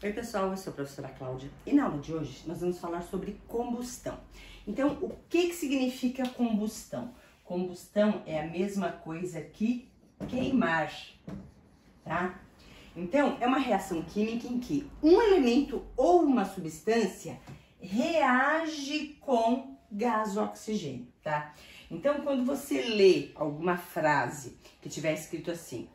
Oi pessoal, eu sou a professora Cláudia e na aula de hoje nós vamos falar sobre combustão. Então, o que significa combustão? Combustão é a mesma coisa que queimar, tá? Então, é uma reação química em que um elemento ou uma substância reage com gás oxigênio, tá? Então, quando você lê alguma frase que tiver escrito assim,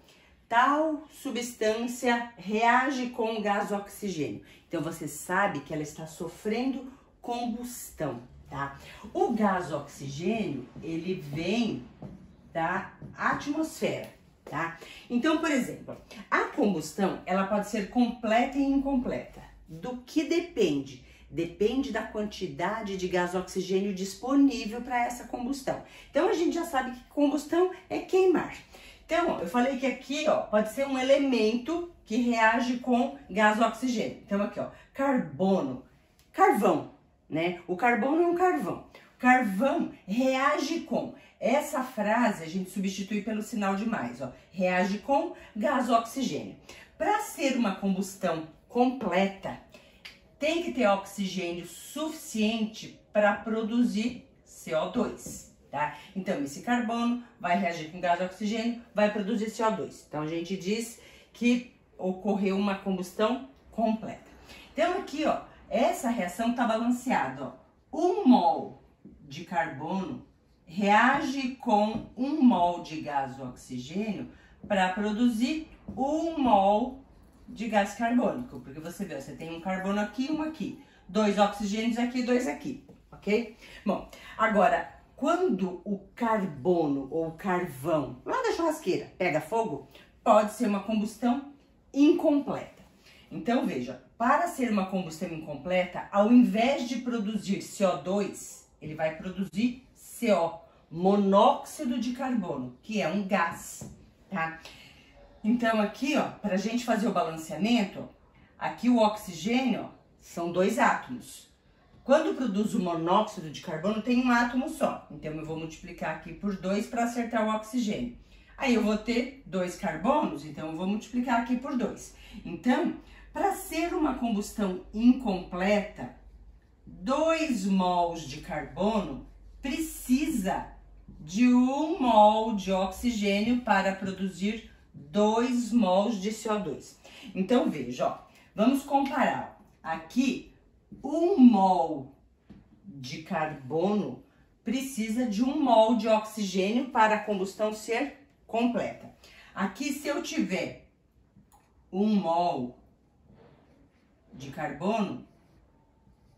tal substância reage com gás oxigênio, então você sabe que ela está sofrendo combustão, tá? O gás oxigênio, ele vem da atmosfera, tá? Então, por exemplo, a combustão, ela pode ser completa e incompleta. Do que depende? Depende da quantidade de gás oxigênio disponível para essa combustão. Então, a gente já sabe que combustão é queimar. Então, eu falei que aqui, ó, pode ser um elemento que reage com gás oxigênio. Então, aqui, ó, carbono, carvão, né? O carbono é um carvão. Carvão reage com, essa frase a gente substitui pelo sinal de mais, ó, reage com gás oxigênio. Para ser uma combustão completa, tem que ter oxigênio suficiente para produzir CO2, tá? Então, esse carbono vai reagir com gás oxigênio, vai produzir CO2. Então, a gente diz que ocorreu uma combustão completa. Então, aqui, ó, essa reação está balanceada, ó. 1 mol de carbono reage com 1 mol de gás oxigênio para produzir 1 mol de gás carbônico, porque você vê, você tem um carbono aqui e um aqui, 2 oxigênios aqui e 2 aqui, ok? Bom, agora, quando o carbono ou carvão lá da churrasqueira pega fogo, pode ser uma combustão incompleta. Então, veja, para ser uma combustão incompleta, ao invés de produzir CO2, ele vai produzir CO, monóxido de carbono, que é um gás, tá? Então, aqui, ó, pra gente fazer o balanceamento, aqui o oxigênio, ó, são 2 átomos. Quando produz o monóxido de carbono, tem um átomo só. Então, eu vou multiplicar aqui por 2 para acertar o oxigênio. Aí, eu vou ter 2 carbonos, então eu vou multiplicar aqui por 2. Então, para ser uma combustão incompleta, 2 mols de carbono precisa de 1 mol de oxigênio para produzir 2 mols de CO2. Então, veja, ó, vamos comparar. Aqui, 1 mol de carbono precisa de 1 mol de oxigênio para a combustão ser completa. Aqui, se eu tiver 1 mol de carbono,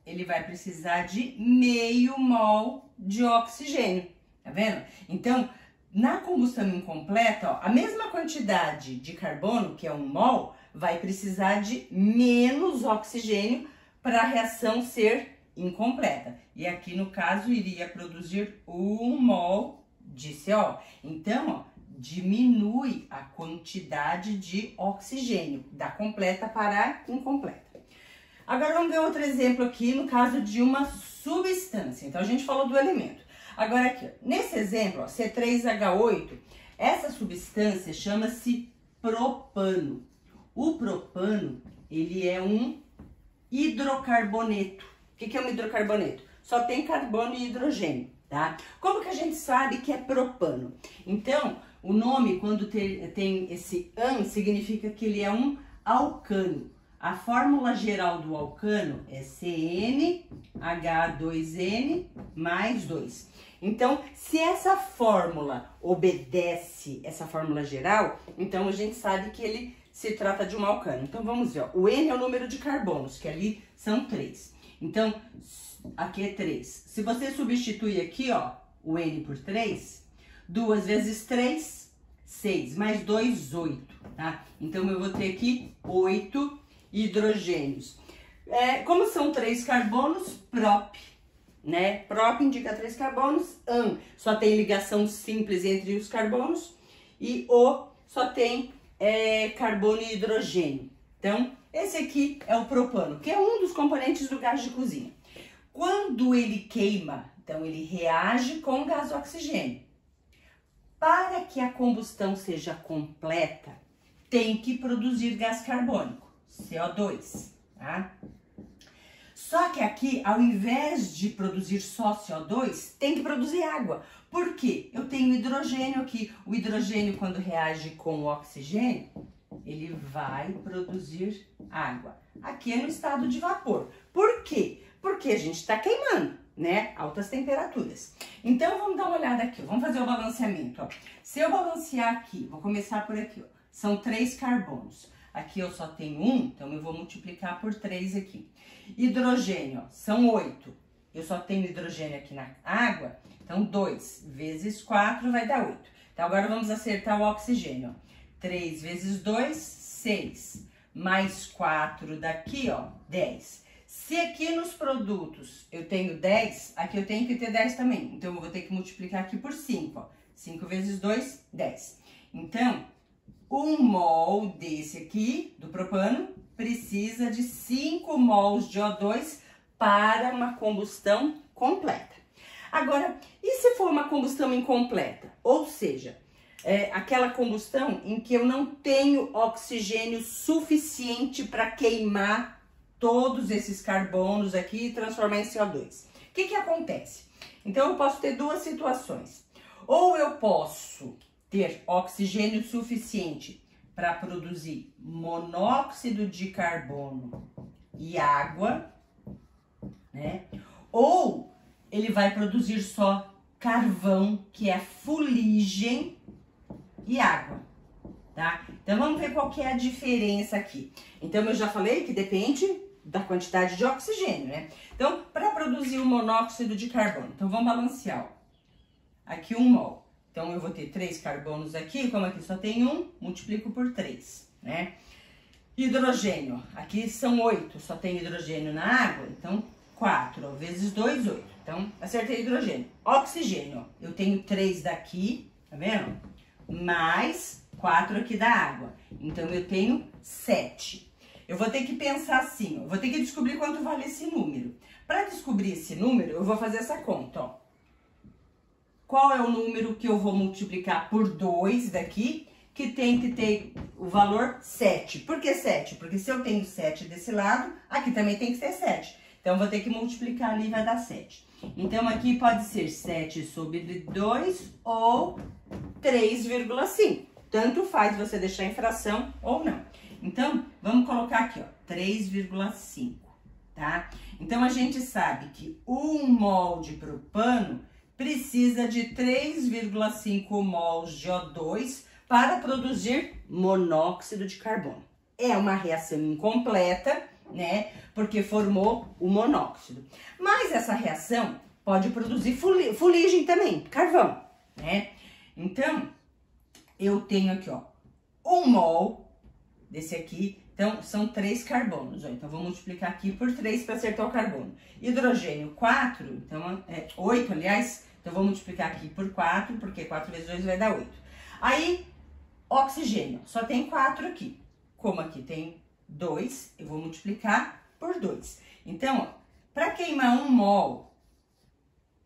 ele vai precisar de meio mol de oxigênio, tá vendo? Então, na combustão incompleta, ó, a mesma quantidade de carbono, que é 1 mol, vai precisar de menos oxigênio para a reação ser incompleta. E aqui, no caso, iria produzir 1 mol de CO. Então, ó, diminui a quantidade de oxigênio da completa para a incompleta. Agora, vamos ver outro exemplo aqui, no caso de uma substância. Então, a gente falou do elemento. Agora aqui, ó, nesse exemplo, ó, C3H8, essa substância chama-se propano. O propano, ele é um hidrocarboneto. O que é um hidrocarboneto? Só tem carbono e hidrogênio, tá? Como que a gente sabe que é propano? Então, o nome, quando tem esse "an", significa que ele é um alcano. A fórmula geral do alcano é CnH2n mais 2. Então, se essa fórmula obedece essa fórmula geral, então a gente sabe que ele se trata de um alcano. Então, vamos ver, ó, o N é o número de carbonos, que ali são 3. Então, aqui é 3. Se você substituir aqui, ó, o N por 3, 2 vezes 3, 6, mais 2, 8, tá? Então, eu vou ter aqui 8 hidrogênios. Como são 3 carbonos, prop, né? Prop indica 3 carbonos, an só tem ligação simples entre os carbonos e o só tem carbono e hidrogênio. Então, esse aqui é o propano, que é um dos componentes do gás de cozinha. Quando ele queima, Então, ele reage com gás oxigênio. Para que a combustão seja completa, tem que produzir gás carbônico, CO2, tá? Só que aqui, ao invés de produzir só CO2, tem que produzir água. Por quê? Eu tenho hidrogênio aqui. O hidrogênio, quando reage com o oxigênio, ele vai produzir água. Aqui é no estado de vapor. Por quê? Porque a gente está queimando, né? Altas temperaturas. Então, vamos dar uma olhada aqui. Vamos fazer o balanceamento, ó. Se eu balancear aqui, vou começar por aqui, ó. São 3 carbonos. Aqui eu só tenho 1, então eu vou multiplicar por 3 aqui. Hidrogênio, ó, são 8. Eu só tenho hidrogênio aqui na água, então 2 vezes 4 vai dar 8. Então, agora vamos acertar o oxigênio, ó. 3 vezes 2, 6. Mais 4 daqui, ó, 10. Se aqui nos produtos eu tenho 10, aqui eu tenho que ter 10 também. Então, eu vou ter que multiplicar aqui por 5, ó. 5 vezes 2, 10. Então, 1 mol desse aqui, do propano, precisa de 5 mols de O2 para uma combustão completa. Agora, e se for uma combustão incompleta? Ou seja, aquela combustão em que eu não tenho oxigênio suficiente para queimar todos esses carbonos aqui e transformar em CO2. O que acontece? Então, eu posso ter duas situações. Ou eu posso ter oxigênio suficiente para produzir monóxido de carbono e água, né? Ou ele vai produzir só carvão, que é fuligem e água, tá? Então, vamos ver qual que é a diferença aqui. Então, eu já falei que depende da quantidade de oxigênio, né? Então, para produzir o monóxido de carbono, então vamos balancear, ó. Aqui 1 mol. Então, eu vou ter 3 carbonos aqui, como aqui só tem 1, multiplico por 3, né? Hidrogênio, aqui são 8, só tem hidrogênio na água, então 4, ó, vezes 2, 8. Então, acertei hidrogênio. Oxigênio, ó, eu tenho 3 daqui, tá vendo? Mais 4 aqui da água. Então, eu tenho 7. Eu vou ter que pensar assim, ó, vou ter que descobrir quanto vale esse número. Para descobrir esse número, eu vou fazer essa conta, ó. Qual é o número que eu vou multiplicar por 2 daqui, que tem que ter o valor 7. Por que 7? Porque se eu tenho 7 desse lado, aqui também tem que ser 7. Então, eu vou ter que multiplicar ali e vai dar 7. Então, aqui pode ser 7 sobre 2 ou 3,5. Tanto faz você deixar em fração ou não. Então, vamos colocar aqui, ó, 3,5, tá? Então, a gente sabe que 1 mol de propano precisa de 3,5 mols de O2 para produzir monóxido de carbono. É uma reação incompleta, né? Porque formou o monóxido. Mas essa reação pode produzir fuligem também, carvão, né? Então, eu tenho aqui, ó, 1 mol desse aqui. Então, são 3 carbonos, ó. Então, vou multiplicar aqui por 3 para acertar o carbono. Hidrogênio, 4, então, 8, aliás. Então, vou multiplicar aqui por 4, porque 4 vezes 2 vai dar 8. Aí, oxigênio, só tem 4 aqui. Como aqui tem 2, eu vou multiplicar por 2. Então, para queimar 1 mol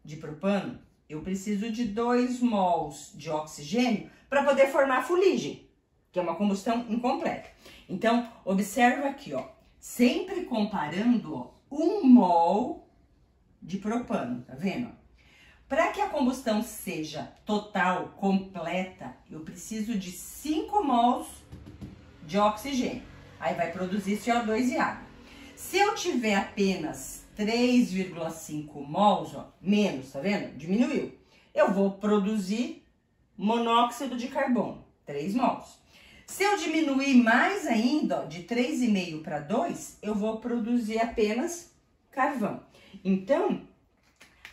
de propano, eu preciso de 2 mols de oxigênio para poder formar fuligem, que é uma combustão incompleta. Então, observa aqui, ó, sempre comparando, ó, 1 mol de propano, tá vendo? Para que a combustão seja total, completa, eu preciso de 5 mols de oxigênio. Aí vai produzir CO2 e água. Se eu tiver apenas 3,5 mols, ó, menos, tá vendo? Diminuiu. Eu vou produzir monóxido de carbono, 3 mols. Se eu diminuir mais ainda, ó, de 3,5 para 2, eu vou produzir apenas carvão. Então,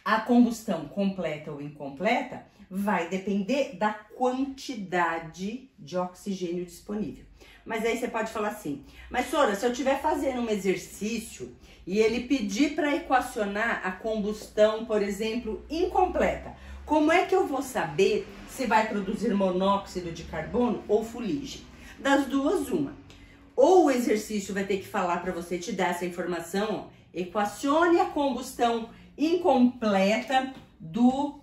a combustão completa ou incompleta vai depender da quantidade de oxigênio disponível. Mas aí você pode falar assim, mas Sora, se eu estiver fazendo um exercício e ele pedir para equacionar a combustão, por exemplo, incompleta, como é que eu vou saber se vai produzir monóxido de carbono ou fuligem? Das duas, uma. Ou o exercício vai ter que falar para você te dar essa informação, ó, equacione a combustão incompleta do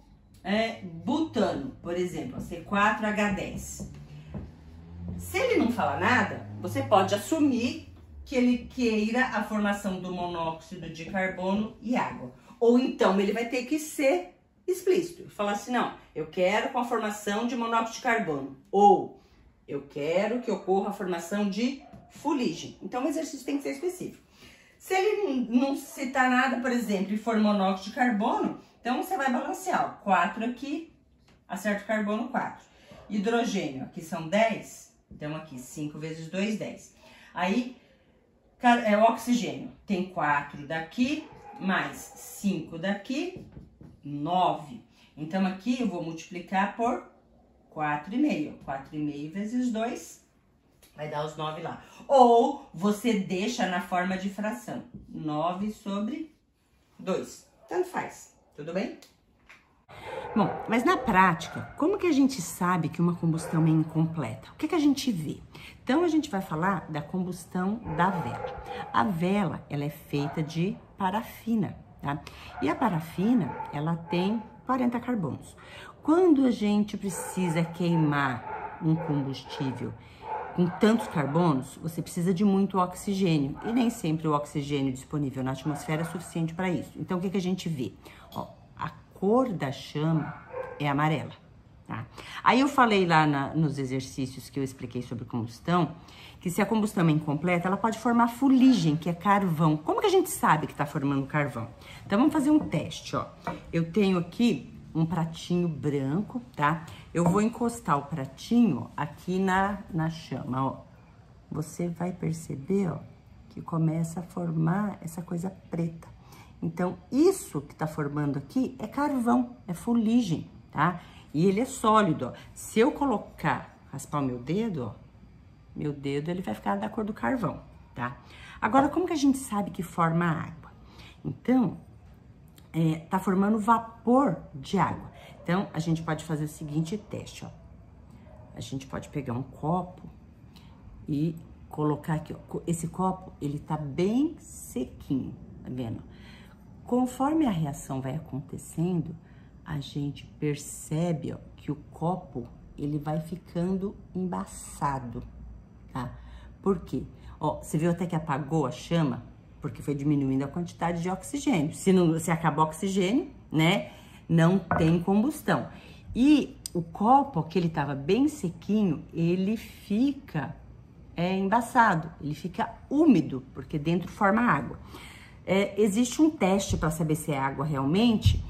butano, por exemplo, C4H10. Se ele não fala nada, você pode assumir que ele queira a formação do monóxido de carbono e água. Ou então ele vai ter que ser explícito, falar assim, não, eu quero com a formação de monóxido de carbono, ou eu quero que ocorra a formação de fuligem. Então o exercício tem que ser específico. Se ele não citar nada, por exemplo, e for monóxido de carbono, então você vai balancear, ó, 4 aqui, acerta o carbono 4. Hidrogênio, aqui são 10, então aqui 5 vezes 2, 10. Aí, o oxigênio, tem 4 daqui, mais 5 daqui, 9. Então aqui eu vou multiplicar por 4,5. 4,5 vezes 2, vai dar os 9 lá. Ou você deixa na forma de fração, 9 sobre 2. Tanto faz. Tudo bem? Bom, mas na prática, como que a gente sabe que uma combustão é incompleta? O que a gente vê? Então, a gente vai falar da combustão da vela. A vela, ela é feita de parafina, tá? E a parafina, ela tem 40 carbonos. Quando a gente precisa queimar um combustível com tantos carbonos, você precisa de muito oxigênio. E nem sempre o oxigênio disponível na atmosfera é suficiente para isso. Então, o que a gente vê? Ó, a cor da chama é amarela, tá? Aí eu falei lá nos exercícios que eu expliquei sobre combustão, que se a combustão é incompleta, ela pode formar fuligem, que é carvão. Como que a gente sabe que tá formando carvão? Então, vamos fazer um teste, ó. Eu tenho aqui um pratinho branco, tá? Eu vou encostar o pratinho aqui na chama, ó. Você vai perceber, ó, que começa a formar essa coisa preta. Então, isso que tá formando aqui é carvão, é fuligem, tá? E ele é sólido, ó. Se eu raspar o meu dedo, ó, meu dedo ele vai ficar da cor do carvão, tá? Agora, como que a gente sabe que forma água? Então, tá formando vapor de água. Então, a gente pode fazer o seguinte teste, ó. A gente pode pegar um copo e colocar aqui, ó. Esse copo, ele tá bem sequinho, tá vendo? Conforme a reação vai acontecendo, a gente percebe, ó, que o copo, ele vai ficando embaçado, tá? Por quê? Ó, você viu até que apagou a chama? Porque foi diminuindo a quantidade de oxigênio. Se acabar o oxigênio, né, não tem combustão. E o copo, que ele tava bem sequinho, ele fica embaçado, ele fica úmido, porque dentro forma água. Existe um teste para saber se é água realmente,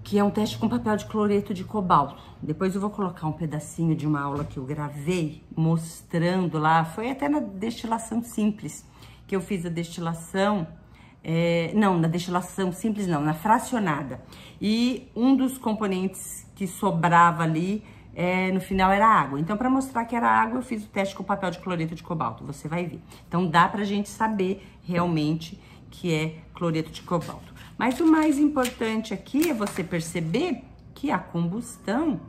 que é um teste com papel de cloreto de cobalto. Depois eu vou colocar um pedacinho de uma aula que eu gravei, mostrando lá, foi até na destilação simples, que eu fiz a destilação, não, na destilação simples não, na fracionada. E um dos componentes que sobrava ali, no final era água. Então, para mostrar que era água, eu fiz o teste com papel de cloreto de cobalto, você vai ver. Então, dá pra gente saber realmente que é cloreto de cobalto. Mas o mais importante aqui é você perceber que a combustão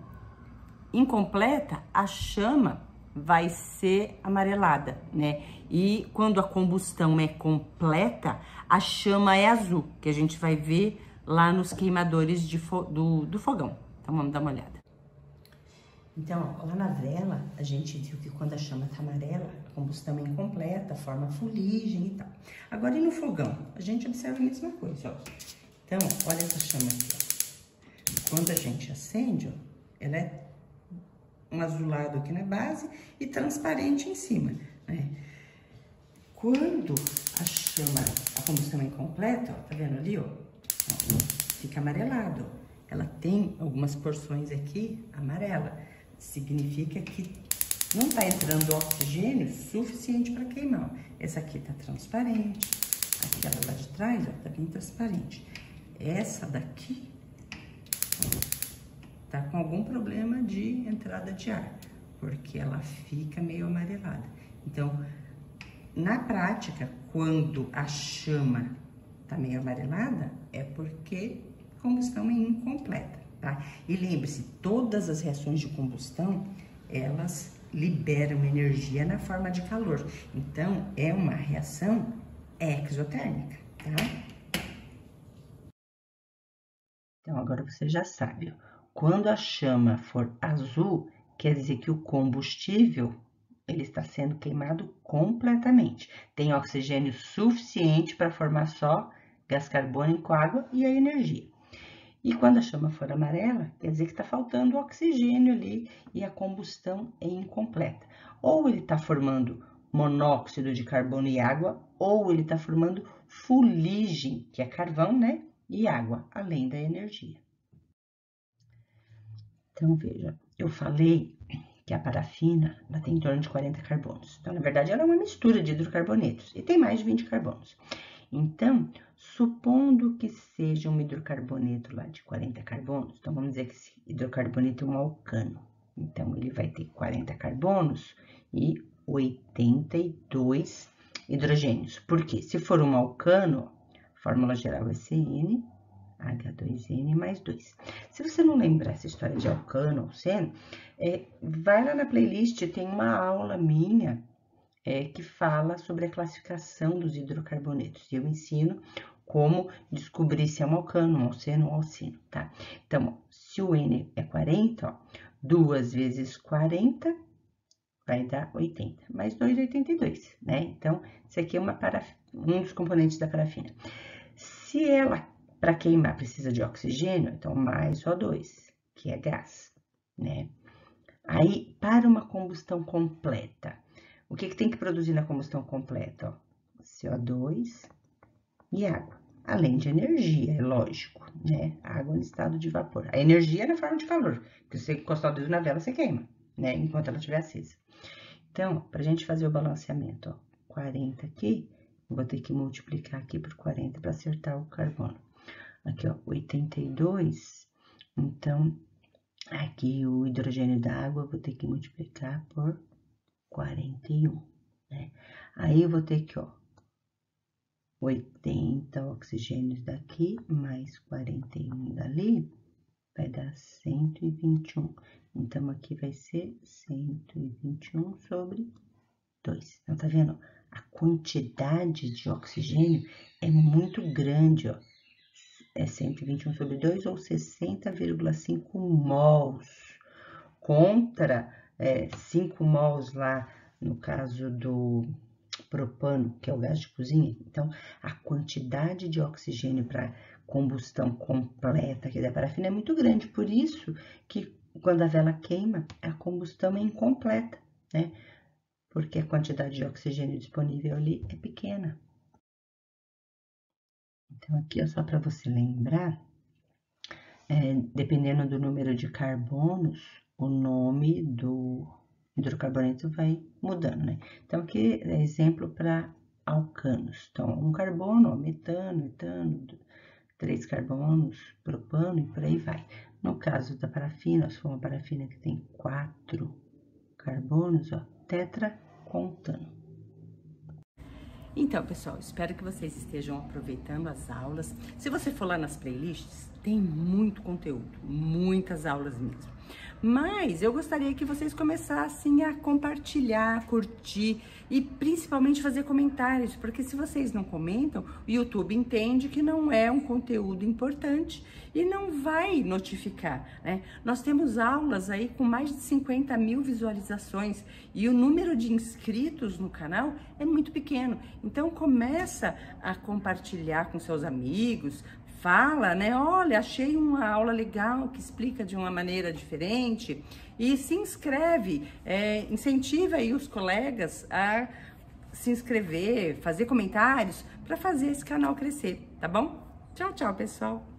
incompleta, a chama vai ser amarelada, né? E quando a combustão é completa, a chama é azul, que a gente vai ver lá nos queimadores do fogão. Então, vamos dar uma olhada. Então, ó, lá na vela, a gente viu que quando a chama tá amarela, a combustão é incompleta, forma fuligem e tal. Agora, e no fogão? A gente observa a mesma coisa, ó. Então, olha essa chama aqui, ó. Quando a gente acende, ó, ela é um azulado aqui na base e transparente em cima, né? Quando a combustão é incompleta, ó, tá vendo ali, ó? Fica amarelado, ó. Ela tem algumas porções aqui amarela. Significa que não tá entrando oxigênio suficiente para queimar. Essa aqui tá transparente, aquela lá de trás, ó, tá bem transparente. Essa daqui, ó, tá com algum problema de entrada de ar, porque ela fica meio amarelada. Então, na prática, quando a chama tá meio amarelada, é porque a combustão é incompleta, tá? E lembre-se, todas as reações de combustão, elas liberam energia na forma de calor. Então, é uma reação exotérmica, tá? Então, agora você já sabe, ó, quando a chama for azul, quer dizer que o combustível, ele está sendo queimado completamente. Tem oxigênio suficiente para formar só gás carbônico, água e a energia. E quando a chama for amarela, quer dizer que está faltando oxigênio ali e a combustão é incompleta. Ou ele está formando monóxido de carbono e água, ou ele está formando fuligem, que é carvão, né? E água, além da energia. Então, veja, eu falei que a parafina, ela tem em torno de 40 carbonos. Então, na verdade, ela é uma mistura de hidrocarbonetos e tem mais de 20 carbonos. Então, supondo que seja um hidrocarboneto lá de 40 carbonos, então vamos dizer que esse hidrocarboneto é um alcano. Então, ele vai ter 40 carbonos e 82 hidrogênios. Porque se for um alcano, a fórmula geral é CN, H2N mais 2. Se você não lembrar essa história de alcano ou seno, vai lá na playlist, tem uma aula minha que fala sobre a classificação dos hidrocarbonetos. E eu ensino como descobrir se é um alcano, um alceno ou um alcino, tá? Então, se o N é 40, ó, 2 vezes 40 vai dar 80, mais 2, 82, né? Então, isso aqui é um dos componentes da parafina. Se ela, para queimar, precisa de oxigênio, então mais O2, que é gás, né? Aí, para uma combustão completa, o que tem que produzir na combustão completa? Ó, CO2 e água, além de energia, é lógico, né? Água no estado de vapor. A energia é na forma de calor, porque se você encostar o dedo na vela, você queima, né? Enquanto ela estiver acesa. Então, para a gente fazer o balanceamento, ó, 40 aqui, eu vou ter que multiplicar aqui por 40 para acertar o carbono. Aqui, ó, 82, então, aqui o hidrogênio da água eu vou ter que multiplicar por 41, né? Aí eu vou ter que, ó, 80 oxigênios daqui, mais 41 dali, vai dar 121. Então, aqui vai ser 121 sobre 2. Então, tá vendo? A quantidade de oxigênio é muito grande, ó. É 121 sobre 2 ou 60,5 mols. Contra 5 mols lá no caso do propano, que é o gás de cozinha. Então, a quantidade de oxigênio para combustão completa aqui da parafina é muito grande. Por isso que quando a vela queima, a combustão é incompleta, né? Porque a quantidade de oxigênio disponível ali é pequena. Então, aqui é só para você lembrar, dependendo do número de carbonos, o nome do hidrocarboneto vai mudando, né? Então, aqui é exemplo para alcanos. Então, um carbono, ó, metano, etano, 3 carbonos, propano e por aí vai. No caso da parafina, se for uma parafina que tem 4 carbonos, ó, tetracontano. Então, pessoal, espero que vocês estejam aproveitando as aulas. Se você for lá nas playlists, tem muito conteúdo, muitas aulas mesmo. Mas eu gostaria que vocês começassem a compartilhar, curtir e principalmente fazer comentários, porque se vocês não comentam, o YouTube entende que não é um conteúdo importante e não vai notificar, né? Nós temos aulas aí com mais de 50 mil visualizações e o número de inscritos no canal é muito pequeno. Então começa a compartilhar com seus amigos, fala, né? Olha, achei uma aula legal que explica de uma maneira diferente e se inscreve, incentiva aí os colegas a se inscrever, fazer comentários para fazer esse canal crescer, tá bom? Tchau, tchau, pessoal!